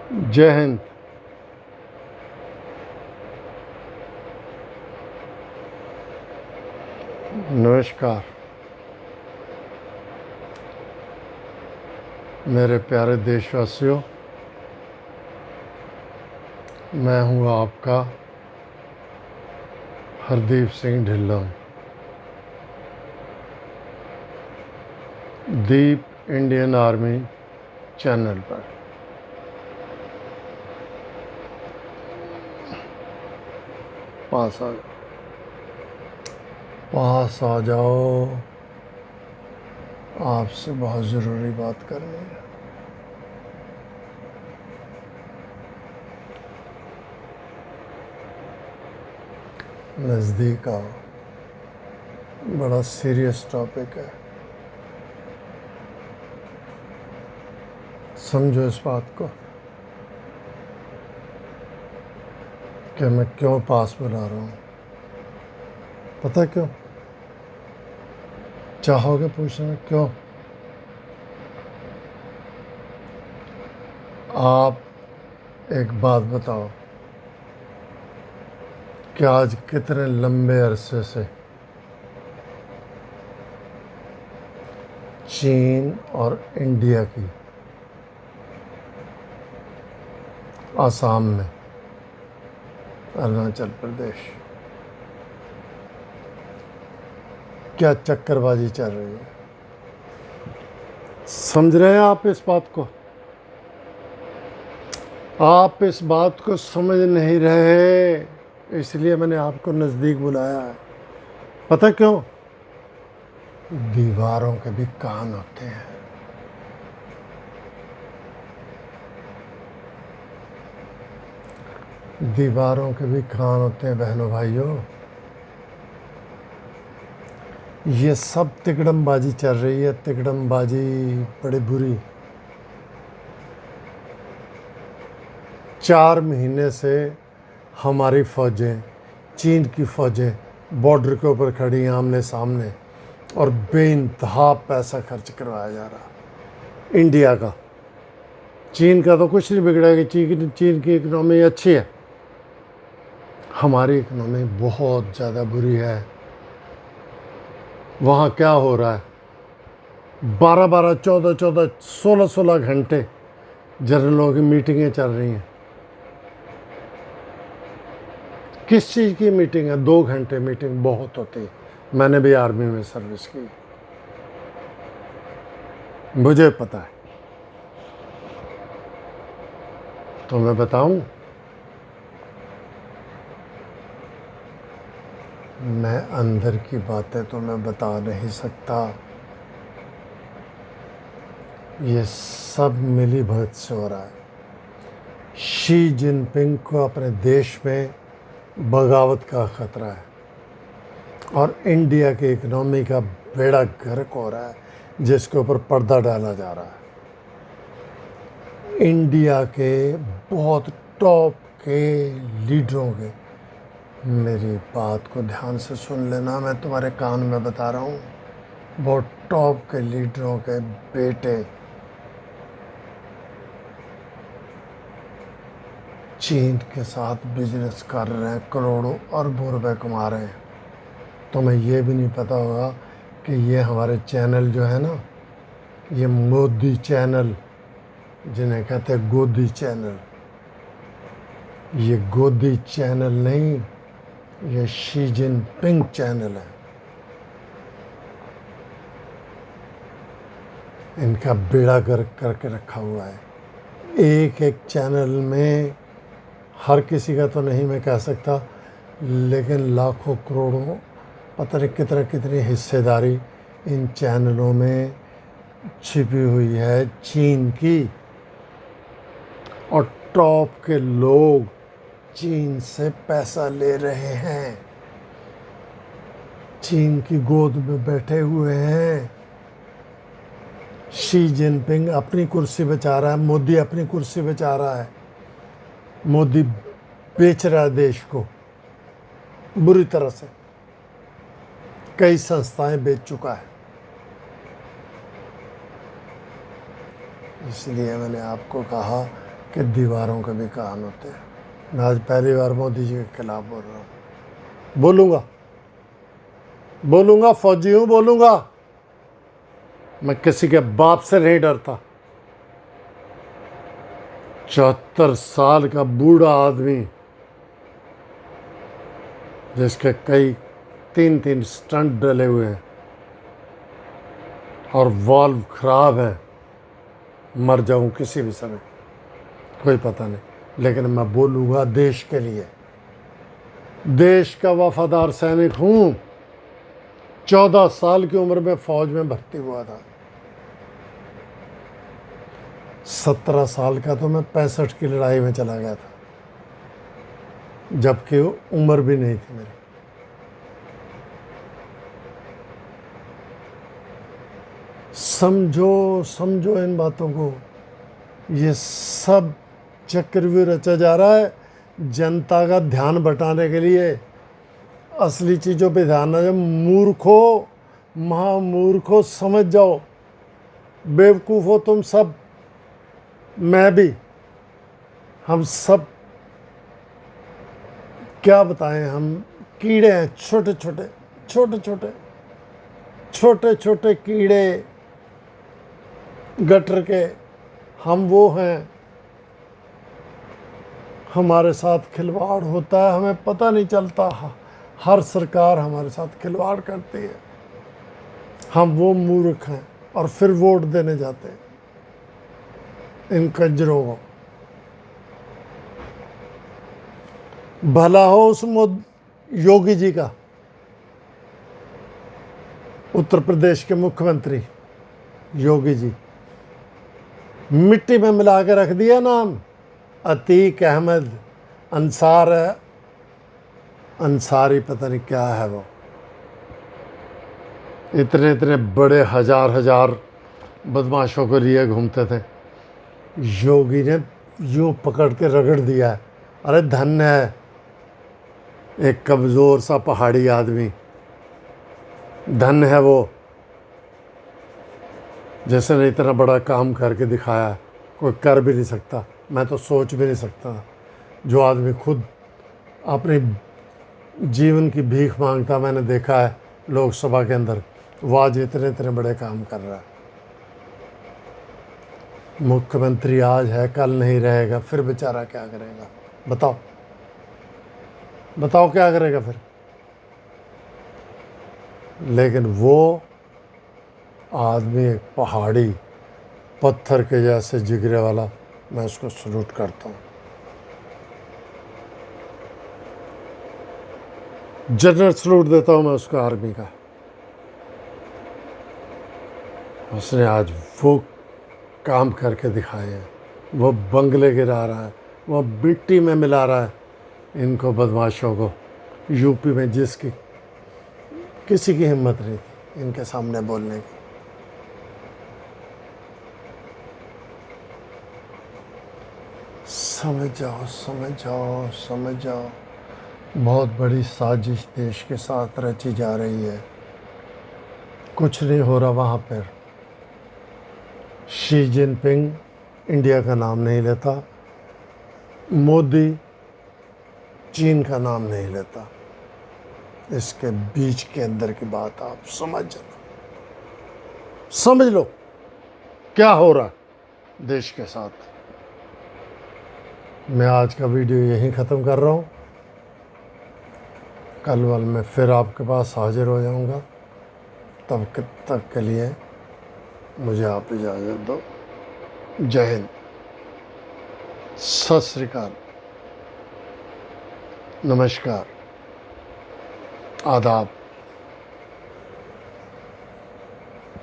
जय हिंद। नमस्कार मेरे प्यारे देशवासियों, मैं हूँ आपका हरदीप सिंह ढिल्लों। दीप इंडियन आर्मी चैनल पर पास आ जाओ, आपसे बहुत ज़रूरी बात करनी है। नज़दीक आओ, बड़ा सीरियस टॉपिक है, समझो इस बात को कि मैं क्यों पास बुला रहा हूँ। पता क्यों? चाहोगे पूछना क्यों? आप एक बात बताओ कि आज कितने लंबे अरसे से चीन और इंडिया की आसाम में, अरुणाचल प्रदेश, क्या चक्करबाजी चल रही है। समझ रहे हैं आप इस बात को? आप इस बात को समझ नहीं रहे, इसलिए मैंने आपको नज़दीक बुलाया है। पता क्यों? दीवारों के भी कान होते हैं। दीवारों के भी कान होते हैं बहनों भाइयों। ये सब तिकड़मबाजी चल रही है, तिकड़मबाजी बड़ी बुरी। 4 महीने से हमारी फ़ौजें, चीन की फ़ौजें बॉर्डर के ऊपर खड़ी हैं आमने सामने, और बेइंतहा पैसा खर्च करवाया जा रहा। इंडिया का, चीन का तो कुछ नहीं बिगड़ा कि चीन की इकनॉमी अच्छी है, हमारी इकनॉमी बहुत ज़्यादा बुरी है। वहाँ क्या हो रहा है? 12-12, 14-14, 16-16 घंटे जनरलों की मीटिंगें चल रही हैं। किस चीज़ की मीटिंग है? 2 घंटे मीटिंग बहुत होती है। मैंने भी आर्मी में सर्विस की, मुझे पता है। तो मैं बताऊं, मैं अंदर की बातें तो मैं बता नहीं सकता। ये सब मिली भगत से हो रहा है। शी जिनपिंग को अपने देश में बगावत का खतरा है, और इंडिया की इकनॉमी का बेड़ा गर्क हो रहा है, जिसके ऊपर पर्दा डाला जा रहा है। इंडिया के बहुत टॉप के लीडरों के, मेरी बात को ध्यान से सुन लेना, मैं तुम्हारे कान में बता रहा हूँ, बहुत टॉप के लीडरों के बेटे चीन के साथ बिजनेस कर रहे हैं, करोड़ों अरबों रुपए कमा रहे हैं। तुम्हें ये भी नहीं पता होगा कि ये हमारे चैनल जो है ना, ये मोदी चैनल, जिन्हें कहते हैं गोदी चैनल, ये गोदी चैनल नहीं, ये शी जिनपिंग चैनल है। इनका बेड़ा गर्क करके रखा हुआ है। एक एक चैनल में, हर किसी का तो नहीं मैं कह सकता, लेकिन लाखों करोड़ों, पता नहीं कितनी हिस्सेदारी इन चैनलों में छिपी हुई है चीन की। और टॉप के लोग चीन से पैसा ले रहे हैं, चीन की गोद में बैठे हुए हैं। शी जिनपिंग अपनी कुर्सी बचा रहा है, मोदी अपनी कुर्सी बचा रहा है। मोदी बेच रहा है देश को बुरी तरह से, कई संस्थाएं बेच चुका है। इसलिए मैंने आपको कहा कि दीवारों के भी कान होते हैं। मैं आज पहली बार मोदी जी के खिलाफ बोल रहा हूँ। बोलूँगा, फौजी हूँ, बोलूँगा। मैं किसी के बाप से नहीं डरता। 74 साल का बूढ़ा आदमी जिसके कई 3 स्टंट डले हुए हैं और वाल्व खराब है, मर जाऊं किसी भी समय, कोई पता नहीं, लेकिन मैं बोलूँगा देश के लिए। देश का वफादार सैनिक हूँ। 14 साल की उम्र में फौज में भर्ती हुआ था। 17 साल का तो मैं 65 की लड़ाई में चला गया था, जबकि उम्र भी नहीं थी मेरी। समझो इन बातों को। ये सब चक्रव्यूह रचा जा रहा है जनता का ध्यान बटाने के लिए। असली चीज़ों पे ध्यान ना दे। मूर्खो, महामूर्खो, समझ जाओ। बेवकूफ़ हो तुम सब, मैं भी, हम सब क्या बताएं। हम कीड़े हैं, छोटे छोटे कीड़े गटर के। हम वो हैं, हमारे साथ खिलवाड़ होता है, हमें पता नहीं चलता। हर सरकार हमारे साथ खिलवाड़ करती है। हम वो मूर्ख हैं और फिर वोट देने जाते हैं इन कंजरों को। भला हो उस योगी जी का, उत्तर प्रदेश के मुख्यमंत्री योगी जी, मिट्टी में मिला के रख दिया नाम। अतीक अहमद अंसारी, पता नहीं क्या है वो। इतने बड़े हजार बदमाशों को लिए घूमते थे। योगी ने यूं पकड़ के रगड़ दिया है। अरे धन्य है एक कमज़ोर सा पहाड़ी आदमी, धन्य है वो जिसने इतना बड़ा काम करके दिखाया। कोई कर भी नहीं सकता, मैं तो सोच भी नहीं सकता। जो आदमी खुद अपने जीवन की भीख मांगता, मैंने देखा है लोकसभा के अंदर, वो आज इतने बड़े काम कर रहा है। मुख्यमंत्री आज है, कल नहीं रहेगा, फिर बेचारा क्या करेगा? बताओ क्या करेगा फिर? लेकिन वो आदमी एक पहाड़ी पत्थर के जैसे जिगरे वाला, मैं उसको सल्यूट करता हूँ। जनरल सल्यूट देता हूँ मैं उसको, आर्मी का। उसने आज वो काम करके दिखाए हैं। वो बंगले गिरा रहा है, वो मिट्टी में मिला रहा है इनको बदमाशों को। यूपी में जिसकी किसी की हिम्मत नहीं थी इनके सामने बोलने की। समझ जाओ। बहुत बड़ी साजिश देश के साथ रची जा रही है। कुछ नहीं हो रहा वहाँ पर। शी जिनपिंग इंडिया का नाम नहीं लेता, मोदी चीन का नाम नहीं लेता। इसके बीच के अंदर की बात आप समझ लो क्या हो रहा है देश के साथ। मैं आज का वीडियो यहीं ख़त्म कर रहा हूँ। कल वाल मैं फिर आपके पास हाजिर हो जाऊँगा। तब तक के लिए मुझे आप इजाज़त दो। जय हिंद, सत श्री अकाल, नमस्कार, आदाब।